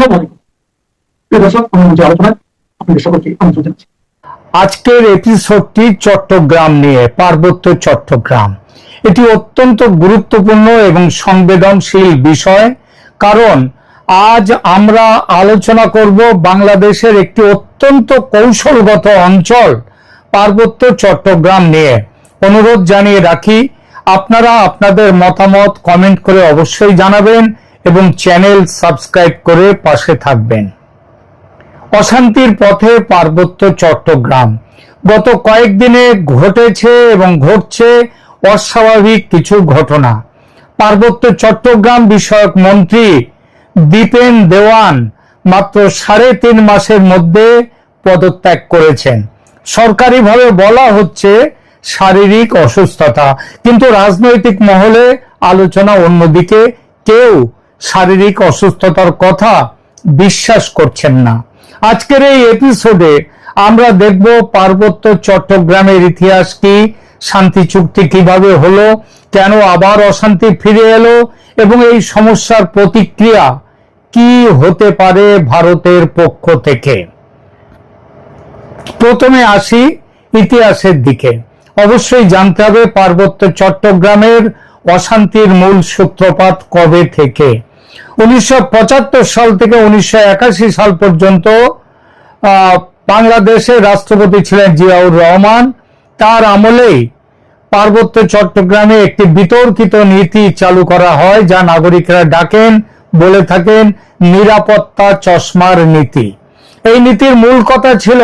আসসালামু আলাইকুম প্রিয় দর্শক, আমরা যে আলোচনায় আপনাদের সকলকে আমন্ত্রণ জানাচ্ছি। আজকের এপিসোডটি চট্টগ্রাম নিয়ে, পার্বত্য চট্টগ্রাম। এটি অত্যন্ত গুরুত্বপূর্ণ এবং সংবেদনশীল বিষয়, কারণ আজ আমরা আলোচনা করব বাংলাদেশের একটি অত্যন্ত কৌশলগত অঞ্চল পার্বত্য চট্টগ্রাম নিয়ে। অনুরোধ জানিয়ে রাখি, আপনারা আপনাদের মতামত কমেন্ট করে অবশ্যই জানাবেন এবং চ্যানেল সাবস্ক্রাইব করে পাশে থাকবেন। অশান্তির পথে পার্বত্য চট্টগ্রাম। গত কয়েকদিনে ঘটেছে এবং ঘটছে অস্বাভাবিক কিছু ঘটনা। পার্বত্য চট্টগ্রাম বিষয়ক মন্ত্রী দীপেন দেওয়ান মাত্র 3.5 মাসের মধ্যে পদত্যাগ করেছেন। সরকারিভাবে বলা হচ্ছে শারীরিক অসুস্থতা, কিন্তু রাজনৈতিক মহলে আলোচনা অন্যদিকে। কেউ শারীরিক অসুস্থতার কথা বিশ্বাস করছেন না। আজকের এই এপিসোডে আমরা দেখব পার্বত্য চট্টগ্রামের ইতিহাস কি, শান্তি চুক্তি কিভাবে হলো, কেন আবার অশান্তি ফিরে এলো এবং এই সমস্যার প্রতিক্রিয়া কি হতে পারে ভারতের পক্ষ থেকে। প্রথমে আসি ইতিহাসের দিকে। অবশ্যই জানতে হবে পার্বত্য চট্টগ্রামের অশান্তির মূল সূত্রপাত কবে থেকে। 1975 সাল থেকে 1981 সাল পর্যন্ত বাংলাদেশের রাষ্ট্রপতি ছিলেন জিয়াউর রহমান। তার আমলেই পার্বত্য চট্টগ্রামে একটি বিতর্কিত নীতি চালু করা হয়, যা নাগরিকরা বলে থাকেন নিরাপত্তা চশমার নীতি। এই নীতির মূল কথা ছিল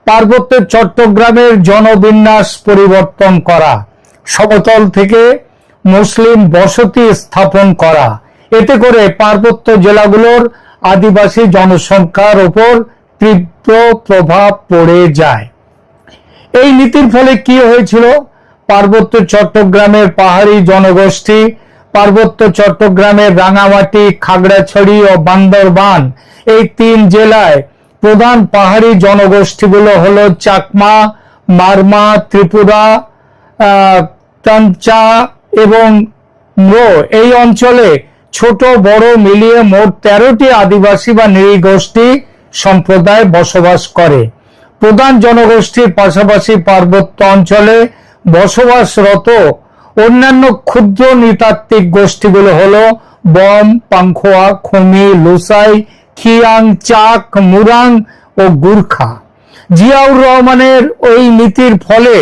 পার্বত্য চট্টগ্রামের জনবিন্যাস পরিবর্তন করা, সমতল থেকে মুসলিম বসতি স্থাপন করা। এতে করে পার্বত্য জেলাগুলোর আদিবাসী জনসংখ্যার উপর তীব্র প্রভাব পড়ে যায়। এই নীতির ফলে কি হয়েছিল? পার্বত্য চট্টগ্রামের পাহাড়ি জনগোষ্ঠী, পার্বত্য চট্টগ্রামের রাঙামাটি, খাগড়াছড়ি ও বান্দরবান, এই 3 জেলায় প্রধান পাহাড়ি জনগোষ্ঠীগুলো হলো চাকমা, মারমা, ত্রিপুরা, তানচা এবং ম্রো। এই অঞ্চলে ছোট বড় মিলিয়ে মোট 13টি আদিবাসী বা নৃগোষ্ঠী সম্প্রদায় বসবাস করে। প্রধান জনগোষ্ঠীর পাশাপাশি পার্বত্য অঞ্চলে বসবাসরত অন্যান্য ক্ষুদ্র নৃতাত্ত্বিক গোষ্ঠীগুলো হলো বম, পাংখোয়া, খুমি, লুসাই, খিয়াং, চাক, মুরাং ও গুর্খা। জিয়াউর রহমানের ওই নীতির ফলে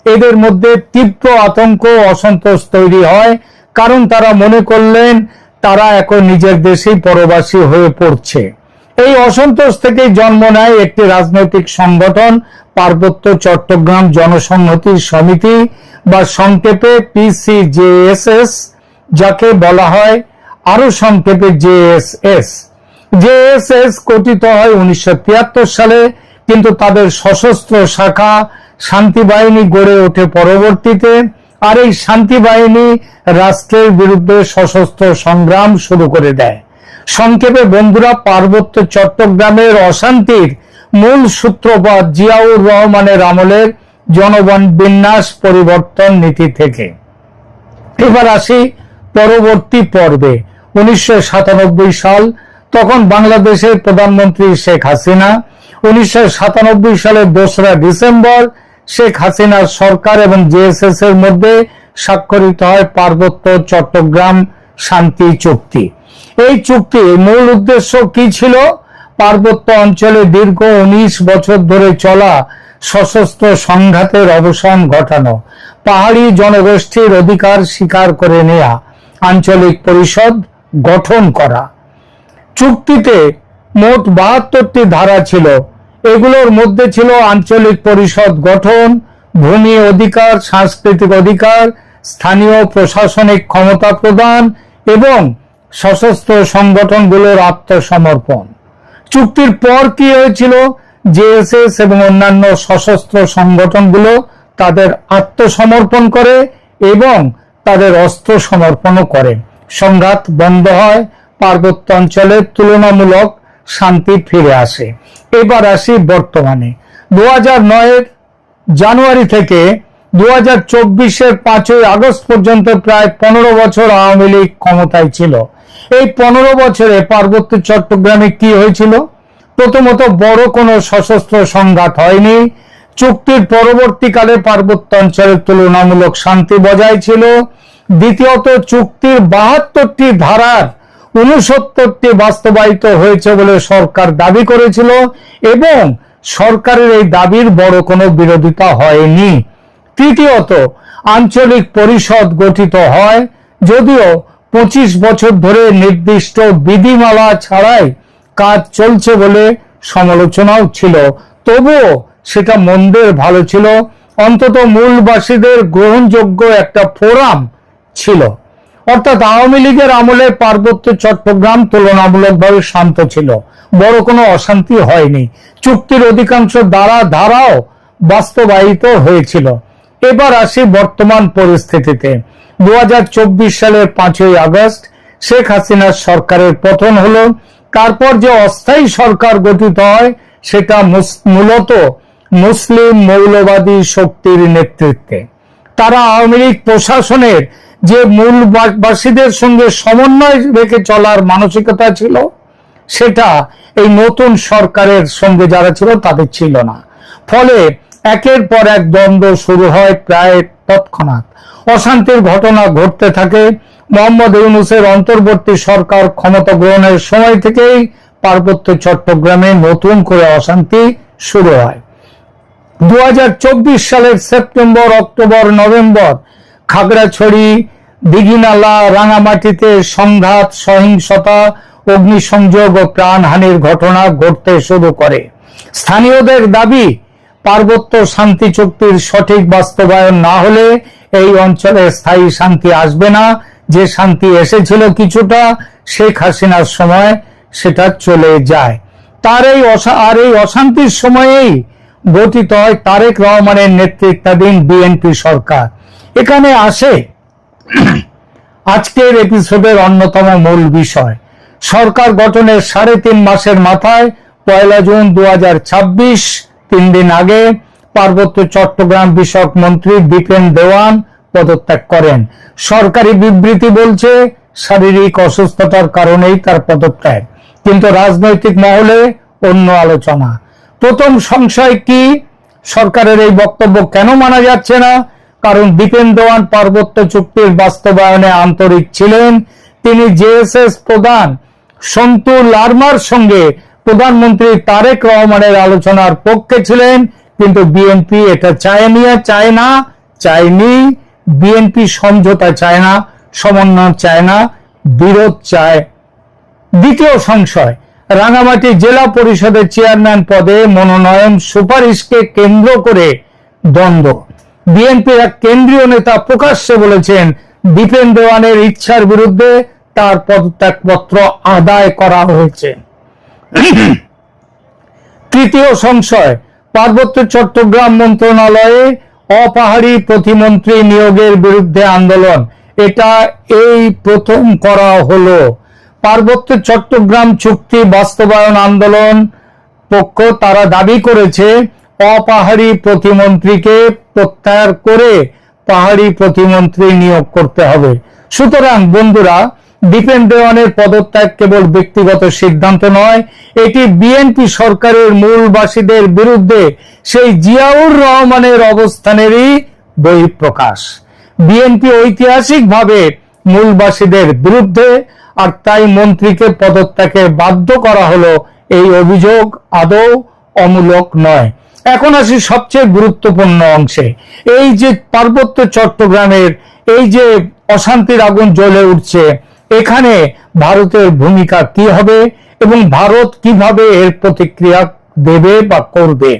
এদের মধ্যে তীব্র আতঙ্ক, অসন্তোষ তৈরি হয়, কারণ তারা মনে করলেন তারা এখন নিজের দেশেই পরবাসী হয়ে পড়ছে। এই অসন্তোষ থেকে জন্ম নেয় একটি রাজনৈতিক সংগঠন, পার্বত্য চট্টগ্রাম জনসংহতি সমিতি বা সংক্ষেপে PCJSS, যাকে বলা হয় আরো সংক্ষেপে JSS। JSS গঠিত হয় 1973 সালে, কিন্তু তাদের সশস্ত্র শাখা শান্তি বাহিনী গড়ে ওঠে পরবর্তীতে। আর এই শান্তি বাহিনী রাষ্ট্রের বিরুদ্ধে সশস্ত্র সংগ্রাম শুরু করে দেয়। সংক্ষেপে বন্ধুরা, পার্বত্য চট্টগ্রামের অশান্তির মূল সূত্রপাত জিয়াউর রহমানের আমলের জনবিন্যাস পরিবর্তন নীতি থেকে। এবার আসি পরবর্তী পর্বে। 1997 সাল, তখন বাংলাদেশের প্রধানমন্ত্রী শেখ হাসিনা। 1997 সালের 2রা ডিসেম্বর শেখ হাসিনার সরকার এবং JSS এর মধ্যে স্বাক্ষরিত হয় পার্বত্য চট্টগ্রাম শান্তি চুক্তি। এই চুক্তির মূল উদ্দেশ্য কি ছিল? পার্বত্য অঞ্চলে দীর্ঘ 19 বছর ধরে চলা সশস্ত্র সংঘাতের অবসান ঘটানো, পাহাড়ি জনগোষ্ঠীর অধিকার স্বীকার করে নেওয়া, আঞ্চলিক পরিষদ গঠন করা। চুক্তিতে মোট 72টি ধারা ছিল। এগুলোর মধ্যে ছিল আঞ্চলিক পরিষদ গঠন, ভূমি অধিকার, সাংস্কৃতিক অধিকার, স্থানীয় প্রশাসনিক ক্ষমতা প্রদান এবং সশস্ত্র সংগঠনগুলোর আত্মসমর্পণ। চুক্তির পর কি হয়েছিল? JSS এবং অন্যান্য সশস্ত্র সংগঠনগুলো তাদের আত্মসমর্পণ করে এবং তাদের অস্ত্র সমর্পণও করে। সংঘাত বন্ধ হয়, পার্বত্য অঞ্চলে তুলনামূলক শান্তি ফিরে আসে। এবার আসি বর্তমানে। 2009 জানুয়ারি থেকে 2024 5ই আগস্ট পর্যন্ত প্রায় 15 বছর আওয়ামী লীগ ক্ষমতায় ছিল। এই 15 বছরে পার্বত্য চট্টগ্রামে কি হয়েছিল? প্রথমত, বড় কোনো সশস্ত্র সংঘাত হয়নি। চুক্তির পরবর্তীকালে পার্বত্য অঞ্চলে তুলনামূলক শান্তি বজায় ছিল। দ্বিতীয়ত, চুক্তির 72টি ধারার 69টি বাস্তবায়িত হয়েছে বলে সরকার দাবি করেছিল এবং সরকারের এই দাবির বড় কোনো বিরোধিতা হয়নি। তৃতীয়ত, আঞ্চলিক পরিষদ গঠিত হয়, যদিও 25 বছর ধরে নির্দিষ্ট বিধিমালা ছাড়াই কাজ চলছে বলে সমালোচনাও ছিল, তবুও সেটা মন্দের ভালো ছিল। অন্তত মূলবাসীদের গ্রহণযোগ্য একটা ফোরাম ছিল। অর্থাৎ আওয়ামী লীগের আমলে পার্বত্য চট্টগ্রাম তুলনামূলকভাবে শান্ত ছিল, বড় কোনো অশান্তি হয়নি। চুক্তির অধিকাংশ ধারাও বাস্তবায়িত হয়েছিল। এবার আসি বর্তমান পরিস্থিতিতে। 2024 সালের 5ই আগস্ট শেখ হাসিনার সরকারের পতন হলো। তারপর যে অস্থায়ী সরকার গঠিত হয় সেটা মূলত মুসলিম মৌলবাদী শক্তির নেতৃত্বে। তারা আওয়ামী লীগ প্রশাসনের যে মূলবাসীদের সঙ্গে সমন্বয় রেখে চলার মানসিকতা ছিল, সেটা এই নতুন সরকারের সঙ্গে যারা ছিল তাদের ছিল না। ফলে একের পর এক দ্বন্দ্ব শুরু হয় প্রায় তৎক্ষণাৎ। অশান্তির ঘটনা ঘটতে থাকে। মোহাম্মদ ইউনূসের অন্তর্বর্তী সরকার ক্ষমতা গ্রহণের সময় থেকেই পার্বত্য চট্টগ্রামে নতুন করে অশান্তি শুরু হয়। 2024 সালের September, October, November Khagrachhari, Dighinala, রাঙামাটিতে সংঘাত, সহিংসতা, অগ্নিসংযোগ ও প্রাণহানির ঘটনা ঘটতে শুরু করে। স্থানীয়দের দাবি, পার্বত্য শান্তি চুক্তির সঠিক বাস্তবায়ন না হলে এই অঞ্চলে স্থায়ী শান্তি আসবে না। যে শান্তি এসেছিল কিছুটা শেখ হাসিনার সময়, সেটা চলে যায়। এই অশান্তির সময়েই গঠিত হয় তারেক রহমানের নেতৃত্বাধীন বিএনপি সরকার। এখানে আসে আজকের এপিসোডের অন্যতম মূল বিষয়। সরকার গঠনের 3.5 মাসের মাথায় 1 জুন 2026, 3 দিন আগে পার্বত্য চট্টগ্রাম বিষয়ক মন্ত্রী দীপেন দেওয়ান পদত্যাগ করেন। সরকারি বিবৃতি বলছে শারীরিক অসুস্থতার কারণেই তার পদত্যাগ, কিন্তু রাজনৈতিক মহলে অন্য আলোচনা। প্রথম সংশয় কি, সরকারের এই বক্তব্য কেন মানা যাচ্ছে না? কারণ দীপেন দেওয়ান পার্বত্য চুক্তির বাস্তবায়নে আন্তরিক ছিলেন। তিনি জেএসএস প্রধান সন্তু লারমার সঙ্গে প্রধানমন্ত্রী তারেক রহমানের আলোচনার পক্ষে ছিলেন, কিন্তু বিএনপি এটা চায়নি। বিএনপি সমঝোতা চায় না, সমন্বয় চায় না, বিরোধ চায়। দ্বিতীয় সংশয়, রাঙামাটি জেলা পরিষদের চেয়ারম্যান পদে মনোনয়ন সুপারিশকে কেন্দ্র করে দ্বন্দ্ব। বিএনপির এক কেন্দ্রীয় নেতা প্রকাশ্যে বলেছেন দীপেন দেওয়ানের ইচ্ছার বিরুদ্ধে তার পদত্যাগপত্র আদায় করা হয়েছে। তৃতীয় সংশয়, পার্বত্য চট্টগ্রাম মন্ত্রণালয়ে অপাহাড়ি প্রতিমন্ত্রী নিয়োগের বিরুদ্ধে আন্দোলন। এটা এই প্রথম করা হলো। পার্বত্য চট্টগ্রাম চুক্তি বাস্তবায়ন আন্দোলন পক্ষ তারা দাবি করেছে অপাহাড়ি প্রতিমন্ত্রীকে প্রত্যাহার করে পাহাড়ি প্রতিমন্ত্রী নিয়োগ করতে হবে। সুতরাং বন্ধুরা, দীপেন দেওয়ানের পদত্যাগ কেবল ব্যক্তিগত সিদ্ধান্ত নয়, এটি বিএনপি সরকারের মূলবাসীদের বিরুদ্ধে সেই জিয়াউর রহমানের অবস্থানেরই বহিঃপ্রকাশ। বিএনপি ঐতিহাসিকভাবে মূলবাসীদের বিরুদ্ধে, আর তাই মন্ত্রীকে পদত্যাগে বাধ্য করা হলো। এই অভিযোগ আদৌ অমূলক নয়। এখন আসি সবচেয়ে গুরুত্বপূর্ণ অংশে। এই যে পার্বত্য চট্টগ্রামের এই যে অশান্তির আগুন জ্বলে উঠছে, এখানে ভারতের ভূমিকা কি হবে এবং ভারত কিভাবে এর প্রতিক্রিয়া দেবে বা করবে।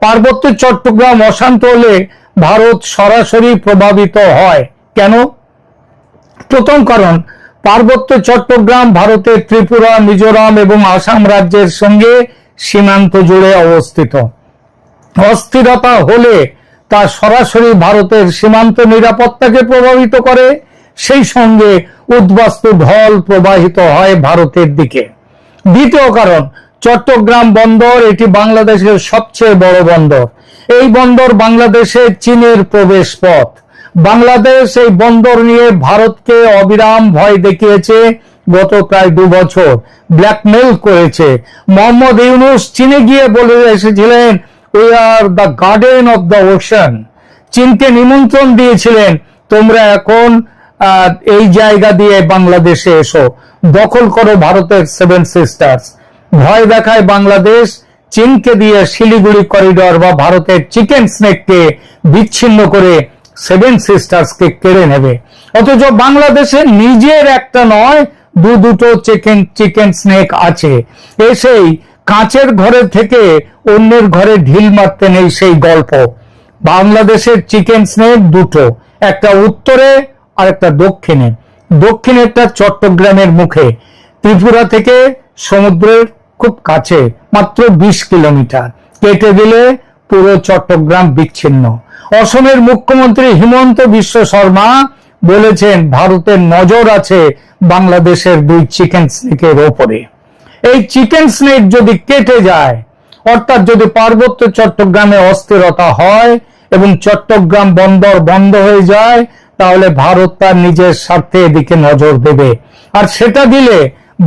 পার্বত্য চট্টগ্রাম অশান্ত হলে ভারত সরাসরি প্রভাবিত হয়। কেন? প্রথম কারণ, পার্বত্য চট্টগ্রাম ভারতের ত্রিপুরা, মিজোরাম এবং আসাম রাজ্যের সঙ্গে সীমান্ত জুড়ে অবস্থিত। অস্থিরতা হলে তা সরাসরি ভারতের সীমান্ত নিরাপত্তাকে প্রভাবিত করে, সেই সঙ্গে উদ্বাস্তু ঢল প্রবাহিত হয় ভারতের দিকে। দ্বিতীয় কারণ, চট্টগ্রাম বন্দর এটি বাংলাদেশের সবচেয়ে বড় বন্দর। এই বন্দর বাংলাদেশে চীনের প্রবেশ পথ। বাংলাদেশ এই বন্দর নিয়ে ভারতকে অবিরাম ভয় দেখিয়েছে, গত প্রায় 2 বছর ব্ল্যাকমেল করেছে। মোহাম্মদ ইউনূস চীনে গিয়ে বলে এসেছিলেন, we are the garden of the ocean. চীনকে নিমন্ত্রণ দিয়েছিলেন, তোমরা এখন এই জায়গা দিয়ে বাংলাদেশে এসো, দখল করো ভারতের 7 সিস্টার্স। ভয় দেখায় বাংলাদেশ চীনকে দিয়ে শিলিগুড়ি করিডর বা ভারতের চিকেন স্নেককে বিচ্ছিন্ন করে 7 সিস্টার্সকে কেড়ে নেবে। অথচ বাংলাদেশের নিজের একটা নয়, দুটো চিকেন স্নেক আছে। এসেই কাঁচের ঘরে থেকে অন্যের ঘরে ঢিল মারতে নেই সেই গল্প। বাংলাদেশের চিকেন স্নেক দুটো, একটা উত্তরে আর একটা দক্ষিণে। দক্ষিণেরটা চট্টগ্রামের মুখে, ত্রিপুরা থেকে সমুদ্রের খুব কাছে, মাত্র 20 কিলোমিটার। কেটে দিলে পুরো চট্টগ্রাম বিচ্ছিন্ন। অসমের মুখ্যমন্ত্রী হিমন্ত বিশ্ব শর্মা বলেছেন, ভারতের নজর আছে বাংলাদেশের 2 চিকেন স্নেকের ওপরে। এই চিকেন স্নেক যদি কেটে যায়, অর্থাৎ যদি পার্বত্য চট্টগ্রামে অস্থিরতা হয় এবং চট্টগ্রাম বন্দর বন্ধ হয়ে যায়, তাহলে ভারত তার নিজের স্বার্থে এদিকে নজর দেবে। আর সেটা দিলে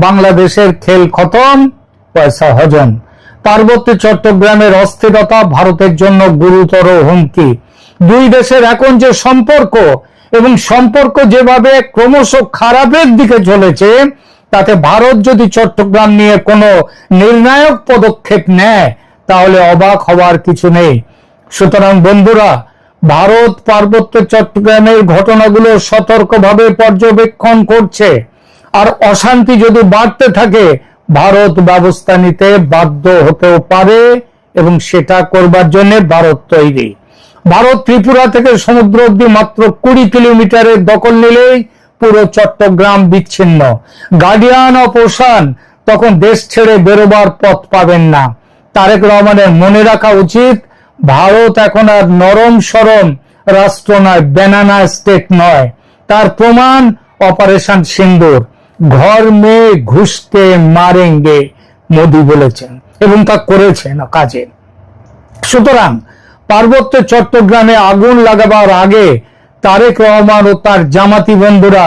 বাংলাদেশের খেল খতম, পয়সা হজম। পার্বত্য চট্টগ্রামের অস্থিরতা ভারতের জন্য গুরুতর হুমকি। 2 দেশের এখন যে সম্পর্ক, এবং সম্পর্ক যেভাবে ক্রমশ খারাপের দিকে চলেছে, তাতে ভারত যদি চট্টগ্রাম নিয়ে কোনো নির্ণায়ক পদক্ষেপ নেয়, তাহলে অবাক হওয়ার কিছু নেই। সুতরাং বন্ধুরা, ভারত পার্বত্য চট্টগ্রামের ঘটনাগুলো সতর্কভাবে পর্যবেক্ষণ করছে। আর অশান্তি যদি বাড়তে থাকে, ভারত ব্যবস্থা নিতে বাধ্য হতেও পারে, এবং সেটা করবার জন্য ভারত তৈরি। ভারত ত্রিপুরা থেকে সমুদ্র অব্দি মাত্র 20 কিলোমিটারের দখল নিলেই পুরো চট্টগ্রাম বিচ্ছিন্ন। গার্ডিয়ান অফ ওশান তখন দেশ ছেড়ে বেরোবার পথ পাবেন না। তারেক রহমানের মনে রাখা উচিত, ভারত এখন আর নরম সরম রাষ্ট্র নয়, ব্যানানা স্টেট নয়। তার প্রমাণ অপারেশন সিন্দুর। ঘর মে ঘুষকে মারেঙ্গে, মোদি বলেছেন, এবং তা করেছেন কাজে। সুতরাং পার্বত্য চট্টগ্রামে আগুন লাগাবার আগে তারেক রহমান ও তার জামাতি বন্ধুরা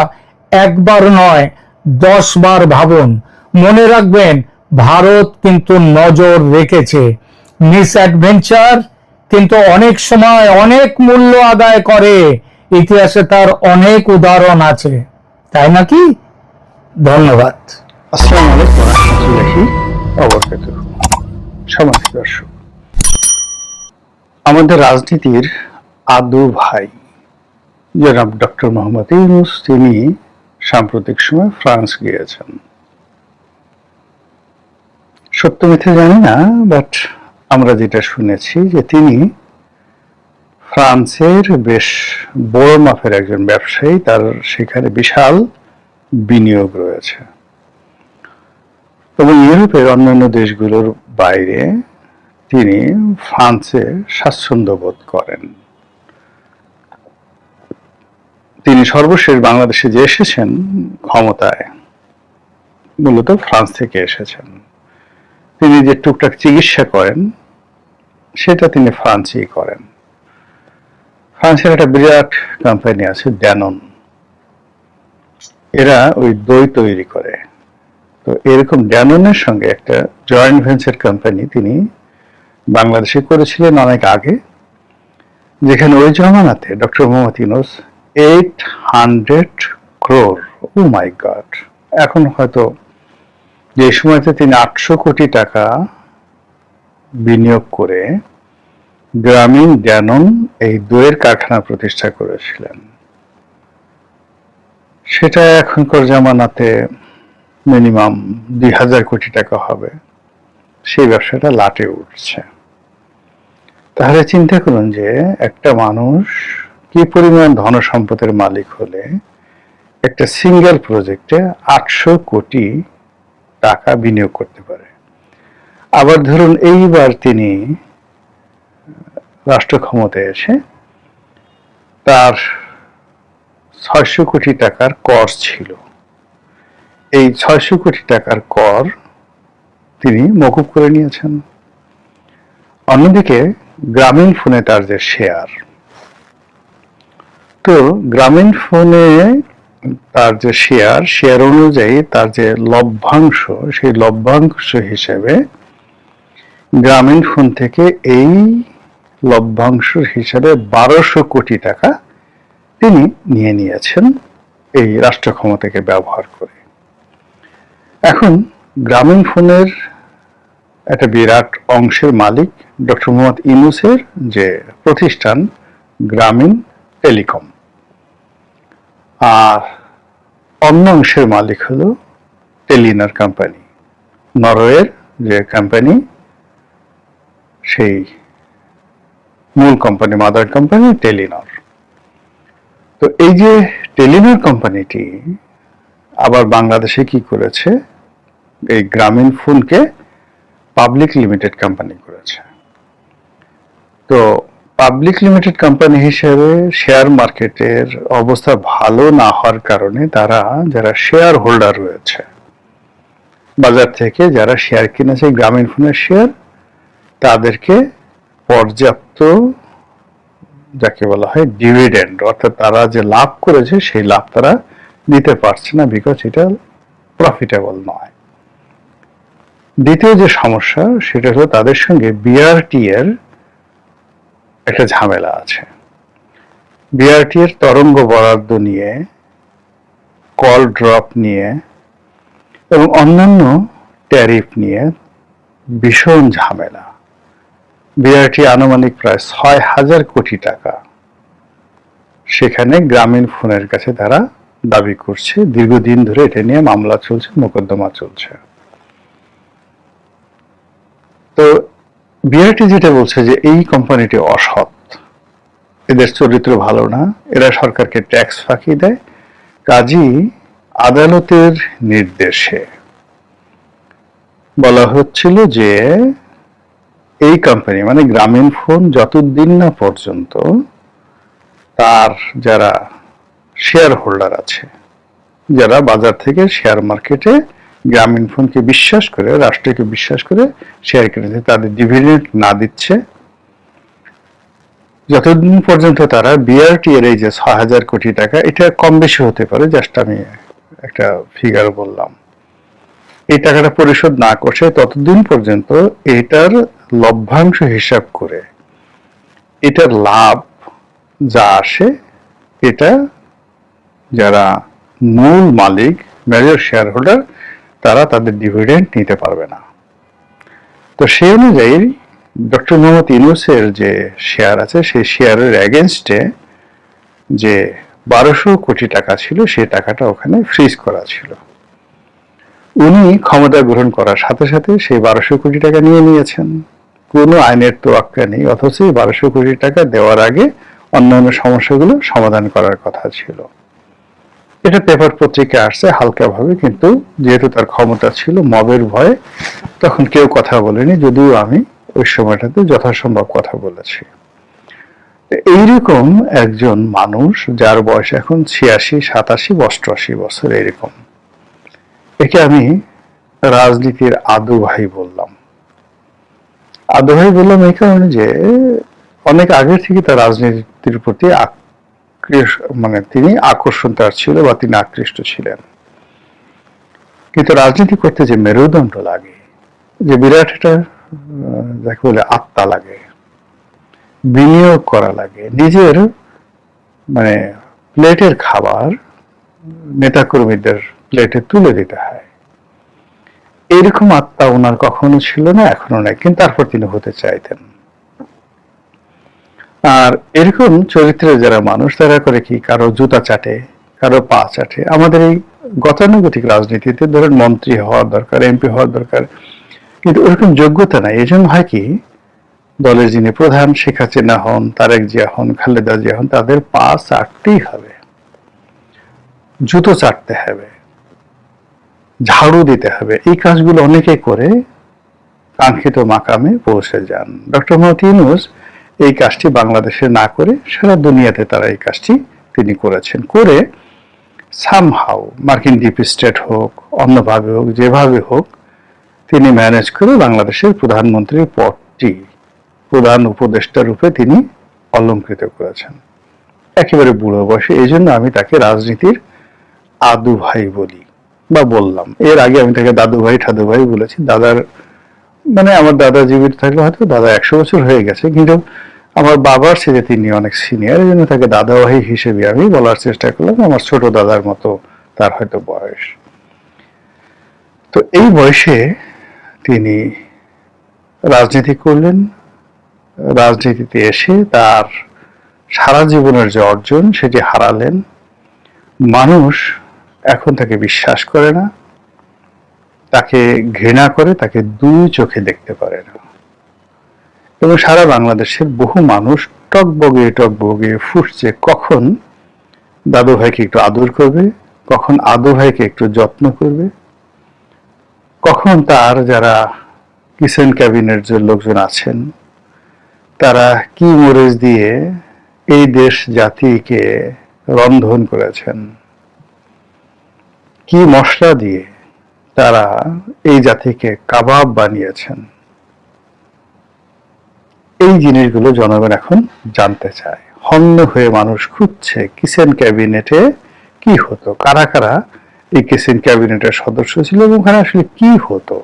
একবার নয় 10 বার ভাবুন। মনে রাখবেন, ভারত কিন্তু নজর রেখেছে। মিস অ্যাডভেঞ্চার কিন্তু অনেক সময় অনেক মূল্য আদায় করে। ইতিহাসে তার অনেক উদাহরণ আছে, তাই নাকি? ধন্যবাদ। আসসালামু আলাইকুম ওয়া রাহমাতুল্লাহি ওয়া বারাকাতুহু। সম্মানিত দর্শক, আমাদের রাজনীতির আদু ভাই জনাব ডক্টর মোহাম্মদ ইউনূস, তিনি সাম্প্রতিক সময় ফ্রান্স গিয়েছেন। সত্য মিথ্যা জানি না, বাট আমরা যেটা শুনেছি যে তিনি ফ্রান্সের বেশ বড় মাপের একজন ব্যবসায়ী, তার সেখানে বিশাল বিনিয়োগ রয়েছে, এবং ইউরোপের অন্যান্য দেশগুলোর বাইরে তিনি ফ্রান্সে স্বাচ্ছন্দ্য বোধ করেন। তিনি সর্বশেষ বাংলাদেশে যে এসেছেন ক্ষমতায়, মূলত ফ্রান্স থেকে এসেছেন। তিনি যে টুকটাক চিকিৎসা করেন, সেটা তিনি ফ্রান্সেই করেন। ফ্রান্সের একটা বিরাট কোম্পানি আছে ড্যানন, এরা ওই দই তৈরি করে। তো এরকম ড্যাননের সঙ্গে একটা জয়েন্ট ভেঞ্চার কোম্পানি তিনি বাংলাদেশে করেছিলেন অনেক আগে, যেখানে ওই জমানাতে ডক্টর মোহাম্মদ ইউনূস 800 crore, ও মাই গড, এখন হয়তো যে সময়তে তিনি 800 কোটি টাকা বিনিয়োগ করে গ্রামীণ ড্যানন এই দইয়ের কারখানা প্রতিষ্ঠা করেছিলেন, সেটা এখনকার জামানাতে মিনিমাম 2000 কোটি টাকা হবে। সেই ব্যবসাটা লাটে উঠছে। তাহলে চিন্তা করুন যে একটা মানুষ কি পরিমাণ ধন সম্পদের মালিক হলে একটা সিঙ্গেল প্রজেক্টে 800 কোটি টাকা বিনিয়োগ করতে পারে। আবার ধরুন এইবার তিনি রাষ্ট্র ক্ষমতায় এসে তার 600 কোটি টাকার কর ছিল, এই 600 কোটি টাকার কর তিনি মকুব করে নিয়েছেন। অন্যদিকে গ্রামীণ ফোনে তার যে শেয়ার, তো গ্রামীণ ফোনে তার যে শেয়ার অনুযায়ী তার যে লভ্যাংশ, সেই লভ্যাংশ হিসেবে গ্রামীণ ফোন থেকে এই লভ্যাংশ হিসেবে 1200 কোটি টাকা তিনি নিয়ে নিয়েছেন এই রাষ্ট্র ক্ষমতাকে ব্যবহার করে। এখন গ্রামীণ ফোনের একটা বিরাট অংশের মালিক ডক্টর মোহাম্মদ ইউনূসের যে প্রতিষ্ঠান গ্রামীণ টেলিকম, আর অন্য অংশের মালিক হলো টেলিনর কোম্পানি, নরওয়ের যে কোম্পানি, সেই মূল কোম্পানি, মাদার কোম্পানি টেলিনর। তো এই যে টেলিনর কোম্পানিটি আবার বাংলাদেশে কি করেছে, এই গ্রামীণ ফোনকে পাবলিক লিমিটেড কোম্পানি করেছে। তো পাবলিক লিমিটেড কোম্পানি হিসেবে শেয়ার মার্কেটের অবস্থা ভালো না হওয়ার কারণে তারা যারা শেয়ার হোল্ডার রয়েছে, বাজার থেকে যারা শেয়ার কিনেছে গ্রামীণ ফোনের শেয়ার, তাদেরকে পর্যাপ্ত যাকে বলা হয় ডিভিডেন্ড, অর্থাৎ তারা যে লাভ করেছে সেই লাভ তারা দিতে পারছে না, বিকজ এটা প্রফিটেবল নয়। দ্বিতীয় যে সমস্যা সেটা হলো তাদের সঙ্গে বিআরটি এর একটা ঝামেলা আছে। বিআরটি এর তরঙ্গ বরাদ্দ নিয়ে, কল ড্রপ নিয়ে এবং অন্যান্য ট্যারিফ নিয়ে ভীষণ ঝামেলা। বিআরটি আনুমানিক প্রায় 6000 কোটি টাকা সেখানে গ্রামীণ ফোনের কাছে তারা দাবি করছে। দীর্ঘদিন ধরে এটা নিয়ে মামলা চলছে, মোকদ্দমা চলছে। তো বিআরটি যেটা বলছে যে এই কোম্পানিটি অসৎ, এদের চরিত্র ভালো না, এরা সরকারকে ট্যাক্স ফাঁকি দেয়, কাজেই আদালতের নির্দেশে বলা হচ্ছিল যে এই কোম্পানি মানে গ্রামীণ ফোন যতদিন না পর্যন্ত তার যারা শেয়ার হোল্ডার আছে, যারা বাজার থেকে শেয়ার মার্কেটে গ্রামীণ ফোনকে বিশ্বাস করে, রাষ্ট্রকে বিশ্বাস করে শেয়ার কিনেছে, তাদের ডিভিডেন্ড না দিচ্ছে, যতদিন পর্যন্ত তারা বিআরটি এর এই যে 6000 কোটি টাকা, এটা কম বেশি হতে পারে, জাস্ট আমি একটা ফিগার বললাম, এই টাকাটা পরিশোধ না করছে, ততদিন পর্যন্ত এটার লভ্যাংশ হিসাব করে এটার লাভ যা আসে এটা যারা মূল মালিক, মেজর শেয়ার হোল্ডার, তারা তাদের ডিভিডেন্ড নিতে পারবে না। তো সেই অনুযায়ী ডক্টর মোহাম্মদ ইউনূসের যে শেয়ার আছে, সেই শেয়ারের এগেনস্টে যে 1200 কোটি টাকা ছিল, সেই টাকাটা ওখানে ফ্রিজ করা ছিল। উনি ক্ষমতা গ্রহণ করার সাথে সাথে সেই 1200 কোটি টাকা নিয়ে নিয়েছেন, কোনো আইনের তোয়াক্কা নেই, অথচ এই 1200 কোটি টাকা দেওয়ার আগে অন্যান্য সমস্যাগুলো সমাধান করার কথা ছিল। এটা পেপার পত্রিকা আসছে হালকাভাবে, কিন্তু যেহেতু তার ক্ষমতা ছিল, মবের ভয়ে তখন কেউ কথা বলেনি, যদিও আমি ওই সময়টাতে যথাসম্ভব কথা বলেছি। এইরকম একজন মানুষ যার বয়স এখন 86, 87, 88 বছর, এরকম, একে আমি রাজনীতির আদু ভাই বললাম। আদু ভাই বললাম এই কারণে যে অনেক আগে থেকে তার রাজনীতির প্রতি মানে তিনি আকর্ষণ তার ছিল বা তিনি আকৃষ্ট ছিলেন, কিন্তু রাজনীতি করতে যে মেরুদণ্ড লাগে, যে বিরাট একটা যাকে বলে আত্মা লাগে, বিনিয়োগ করা লাগে, নিজের মানে প্লেটের খাবার নেতাকর্মীদের প্লেটে তুলে দিতে হয়, এরকম আত্মা ওনার কখনো ছিল না, এখনো নাই, কিন্তু তারপর তিনি হতে চাইতেন। আর এরকম চরিত্রের যারা মানুষ, তারা করে কি, কারো জুতা চাটে, কারো পা চাটে। আমাদের এই গতানুগতিক রাজনীতিতে ধরেন মন্ত্রী হওয়ার দরকার, এমপি হওয়ার দরকার, কিন্তু ওরকম যোগ্যতা নাই। এই জন্য হয় কি, দলের যিনি প্রধান, শেখ হাসিনা হন, তারেক জিয়া হন, খালেদা জিয়া হন, তাদের পা চাটতেই হবে, জুতো চাটতে হবে, ঝাড়ু দিতে হবে। এই কাজগুলো অনেকে করে কাঙ্ক্ষিত মাকামে পৌঁছে যান। ডক্টর মোহাম্মদ ইউনূস এই কাজটি বাংলাদেশে না করে সারা দুনিয়াতে তারা এই কাজটি তিনি করেছেন, করে সামহাউ মার্কিন ডিপ স্টেট হোক, অন্যভাবে হোক, যেভাবে হোক, তিনি ম্যানেজ করে বাংলাদেশের প্রধানমন্ত্রীর পদটি প্রধান উপদেষ্টা রূপে তিনি অলংকৃত করেছেন, একেবারে বুড়ো বয়সে। এই জন্য আমি তাকে রাজনীতির আদু ভাই বলি বা বললাম। এর আগে আমি তাকে দাদু ভাই ঠাদু ভাই বলেছি। দাদার মানে আমার দাদা জীবিত থাকলে হয়তো দাদা 100 বছর হয়ে গেছে, কিন্তু আমার বাবার ছেলে তিনি অনেক সিনিয়র, এই জন্য তাকে দাদা ভাই হিসেবে আমি বলার চেষ্টা করলাম। আমার ছোট দাদার মতো তার হয়তো বয়স। তো এই বয়সে তিনি রাজনীতি করলেন। রাজনীতিতে এসে তার সারা জীবনের যে অর্জন সেটি হারালেন। মানুষ এখন তাকে বিশ্বাস করে না, তাকে ঘৃণা করে, তাকে দুই চোখে দেখতে পারে না। এবং সারা বাংলাদেশের বহু মানুষ টকবগে ফুটছে কখন দাদু ভাইকে একটু আদর করবে, কখন আদু ভাইকে একটু যত্ন করবে, কখন তার যারা কিচেন ক্যাবিনেট যে লোকজন আছেন তারা কি মরিচ দিয়ে এই দেশ জাতিকে রন্ধন করেছেন, কি মশলা দিয়ে তারা এই জাতিকে কাবাব বানিয়েছেন, এই জিনিসগুলো জনগণ এখন জানতে চায়। হন্য হয়ে মানুষ খুঁজছে কিচেন ক্যাবিনেটে কি হতো, কারা কারা এই কিচেন ক্যাবিনেটের সদস্য ছিল এবং ওখানে আসলে কি হতো,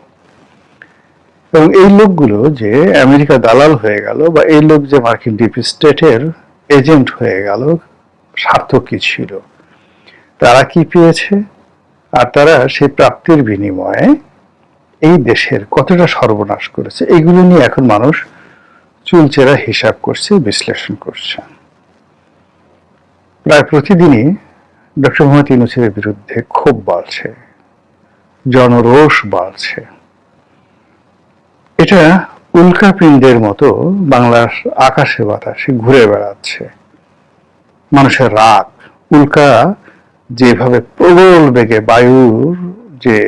এবং এই লোকগুলো যে আমেরিকা দালাল হয়ে গেল বা এই লোক যে মার্কিন ডিপ স্টেটের এজেন্ট হয়ে গেল, স্বার্থ কি ছিল, তারা কি পেয়েছে, আর তারা সেই প্রাপ্তির বিনিময়ে এই দেশের কতটা সর্বনাশ করেছে, এগুলো নিয়ে এখন মানুষ চুলচেরা হিসাব করছে, বিশ্লেষণ করছে। প্রায় প্রতিদিনই ডক্টর মোহাম্মদ ইউনূসের বিরুদ্ধে ক্ষোভ বাড়ছে, জনরোষ বাড়ছে। এটা উল্কাপিণ্ডের মতো বাংলার আকাশে বাতাসে ঘুরে বেড়াচ্ছে। মানুষের রাগ, উল্কা যেভাবে প্রবল বেগে বায়ুর যে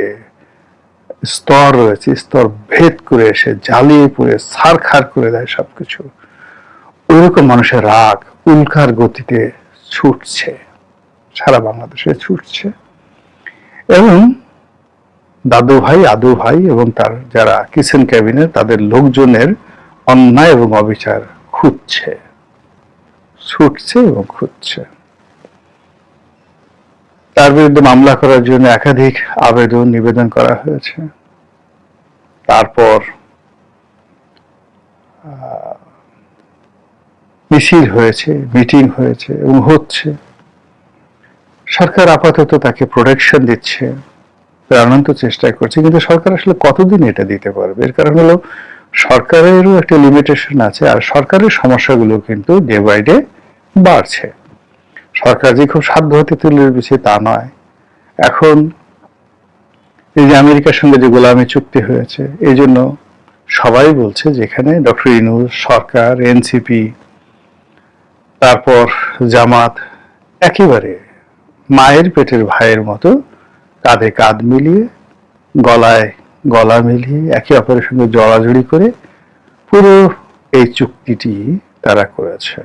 স্তর রয়েছে স্তর ভেদ করে এসে জ্বালিয়ে পুড়ে ছারখার করে দেয় সবকিছু, ওইরকম মানুষের রাগ উল্কার গতিতে ছুটছে, সারা বাংলাদেশে ছুটছে। এবং দাদু ভাই আদু ভাই এবং তার যারা কিচেন ক্যাবিনেট তাদের লোকজনের অন্যায় এবং অবিচার খুঁজছে, ছুটছে এবং খুঁজছে। তার বিরুদ্ধে মামলা করার জন্য একাধিক আবেদন নিবেদন করা হয়েছে। তারপর মিছিল হয়েছে, মিটিং হয়েছে এবং হচ্ছে। সরকার আপাতত তাকে প্রোটেকশন দিচ্ছে, প্রাণান্ত চেষ্টা করছে, কিন্তু সরকার আসলে কতদিন এটা দিতে পারবে? এর কারণ হলো সরকারেরও একটা লিমিটেশন আছে, আর সরকারের সমস্যাগুলো কিন্তু ডে বাই ডে বাড়ছে। সরকার যে খুব সাধ্য হতে তুলে দিচ্ছে তা নয়। এখন এই যে আমেরিকার সঙ্গে যে গোলামি চুক্তি হয়েছে, এই জন্য সবাই বলছে যেখানে ডক্টর ইউনূস সরকার, এনসিপি, তারপর জামাত একেবারে মায়ের পেটের ভাইয়ের মতো কাঁধে কাঁধ মিলিয়ে, গলায় গলা মিলিয়ে একে অপরের সঙ্গে জড়াজড়ি করে পুরো এই চুক্তিটি তারা করেছে।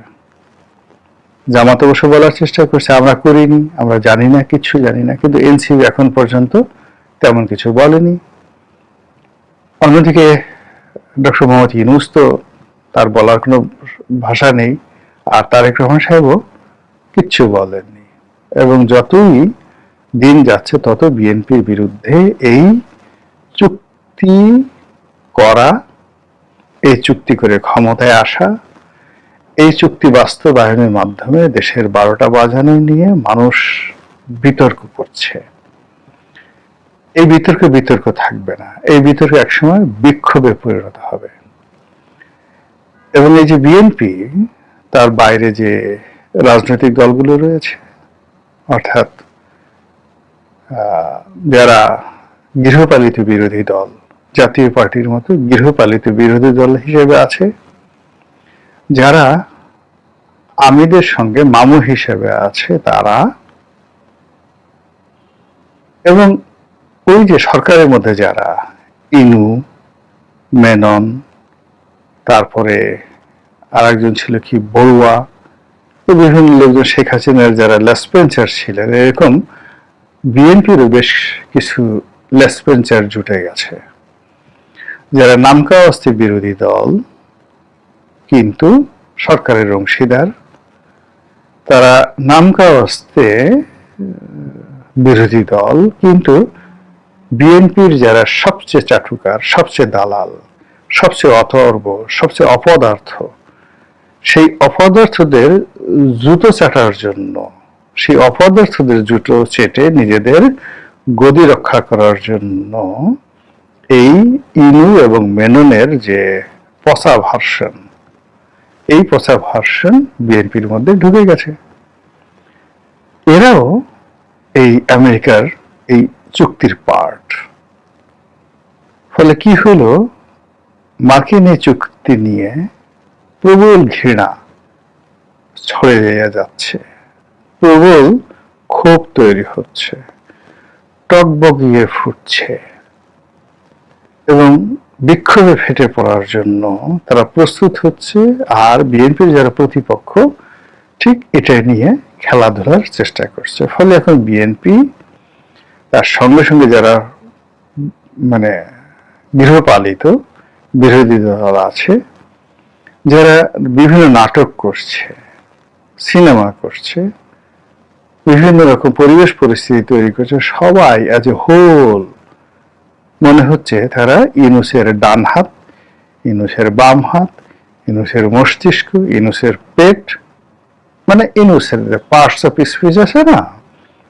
জামাত অবশ্য বলার চেষ্টা করছে আমরা করিনি, আমরা জানি না, কিছু জানি না, কিন্তু এনসিপি এখন পর্যন্ত তেমন কিছু বলেনি। অন্যদিকে ডক্টর মোহাম্মদ ইউনূস তো তার বলার কোনো ভাষা নেই, আর তারেক রহমান সাহেবও কিচ্ছু বলেননি। এবং যতই দিন যাচ্ছে তত বিএনপির বিরুদ্ধে এই চুক্তি করা, এই চুক্তি করে ক্ষমতায় আসা, এই চুক্তি বাস্তবায়নের মাধ্যমে দেশের 12টা বাজানো নিয়ে মানুষ বিতর্ক করছে। এই বিতর্ক থাকবে না, এই বিতর্ক একসময় বিক্ষোভে পরিণত হবে। এবং এই যে বিএনপি, তার বাইরে যে রাজনৈতিক দলগুলো রয়েছে, অর্থাৎ যারা গৃহপালিত বিরোধী দল, জাতীয় পার্টির মতো গৃহপালিত বিরোধী দল হিসেবে আছে, যারা আমিদের সঙ্গে মামু হিসেবে আছে তারা, এবং ওই যে সরকারের মধ্যে যারা ইনু, মেনন, তারপরে আরেকজন ছিল কি বড়ুয়া, বিভিন্ন লোকজন, শেখ হাসিনার যারা লেসপেন্সার ছিলেন, এরকম বিএনপিরও বেশ কিছু লেসপেন্সার জুটে গেছে, যারা নামকা অস্থায়ী বিরোধী দল কিন্তু সরকারের অংশীদার। তারা নামকা অস্তে বিরোধী দল, কিন্তু বিএনপির যারা সবচেয়ে চাটুকার, সবচেয়ে দালাল, সবচেয়ে অথর্ব, সবচেয়ে অপদার্থ, সেই অপদার্থদের জুতো চাটার জন্য, সেই অপদার্থদের জুতো চেটে নিজেদের গদি রক্ষা করার জন্য এই ইনু এবং মেননের যে পচা ভার্সন, এই পচা ভার্সন বিএনপির মধ্যে ঢুকে গেছে। এরাও এই আমেরিকার এই চুক্তির পার্ট। ফলে কি হলো, মার্কিন এই চুক্তি নিয়ে প্রবল ঘৃণা ছড়িয়ে যাচ্ছে, প্রবল ক্ষোভ তৈরি হচ্ছে, টকবগিয়ে ফুটছে এবং বিক্ষোভে ফেটে পড়ার জন্য তারা প্রস্তুত হচ্ছে। আর বিএনপির যারা প্রতিপক্ষ ঠিক এটা নিয়ে খেলাধুলার চেষ্টা করছে। ফলে এখন বিএনপি তার সঙ্গে সঙ্গে যারা মানে গৃহপালিত বিরোধী দল আছে, যারা বিভিন্ন নাটক করছে, সিনেমা করছে, বিভিন্ন রকম পরিবেশ পরিস্থিতি তৈরি করছে, সবাই আজ হোল মনে হচ্ছে তারা ইউনূসের ডান হাত, ইউনূসের বাম হাত, ইউনূসের মস্তিষ্ক, ইউনূসের পেট, মানে ইউনূসের পার্টস অফ স্পিচ আছে না,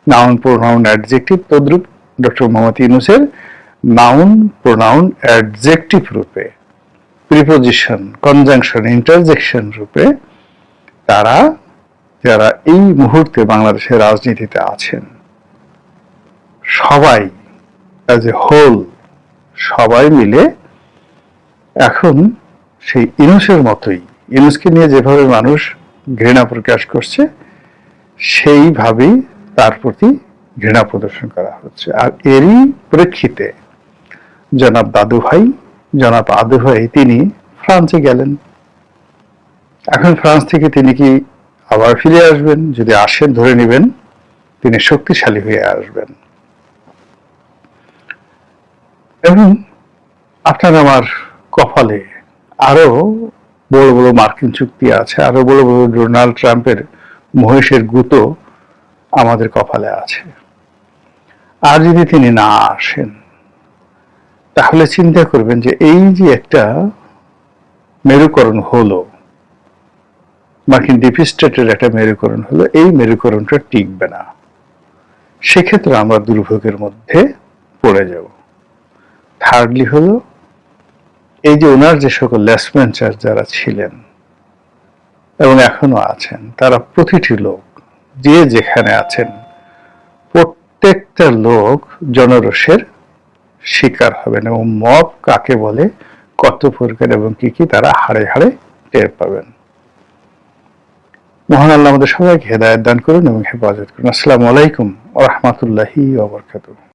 নাউন প্রোনাউন অ্যাডজেক্টিভ, তদ্রূপ ডক্টর মোহাম্মদ ইউনূসের নাউন প্রোনাউন অ্যাডজেক্টিভ রূপে, প্রিপোজিশন, কনজাংশন, ইন্টারজেকশন রূপে তারা যারা এই মুহূর্তে বাংলাদেশের রাজনীতিতে আছেন সবাই অ্যাজ এ হোল, সবাই মিলে এখন সেই ইউনূসের মতোই, ইউনূসকে নিয়ে যেভাবে মানুষ ঘৃণা প্রকাশ করছে সেইভাবেই তার প্রতি ঘৃণা প্রদর্শন করা হচ্ছে। আর এরই প্রেক্ষিতে জনাব আদু ভাই তিনি ফ্রান্সে গেলেন। এখন ফ্রান্স থেকে তিনি কি আবার ফিরে আসবেন? যদি আসেন, ধরে নেবেন তিনি শক্তিশালী হয়ে আসবেন। এবং আপনার আমার কপালে আরো বড় বড় মার্কিন চুক্তি আছে, আরো বড় বড় ডোনাল্ড ট্রাম্পের মহিষের গুঁতো আমাদের কপালে আছে। আর যদি তিনি না আসেন, তাহলে চিন্তা করবেন যে এই যে একটা মেরুকরণ হলো, মার্কিন ডিপ স্টেটের একটা মেরুকরণ হলো, এই মেরুকরণটা টিকবে না। সেক্ষেত্রে আমরা দুর্ভোগের মধ্যে পড়ে যাব। থার্ডলি হলো, এই যে ওনার যে সকল লেসপেন্সার যারা ছিলেন এবং এখনো আছেন, তারা প্রতিটি লোক যে যেখানে আছেন প্রত্যেকটা লোক জনরোষের শিকার হবেন এবং মব কাকে বলে, কত প্রকার এবং কি কি তারা হাড়ে হাড়ে টের পাবেন। মহান আল্লাহ আমাদের সবাইকে হেদায়েত দান করুন এবং হেফাজত করুন। আসসালামু আলাইকুম ওয়া রাহমাতুল্লাহি ওয়া বারাকাতুহু।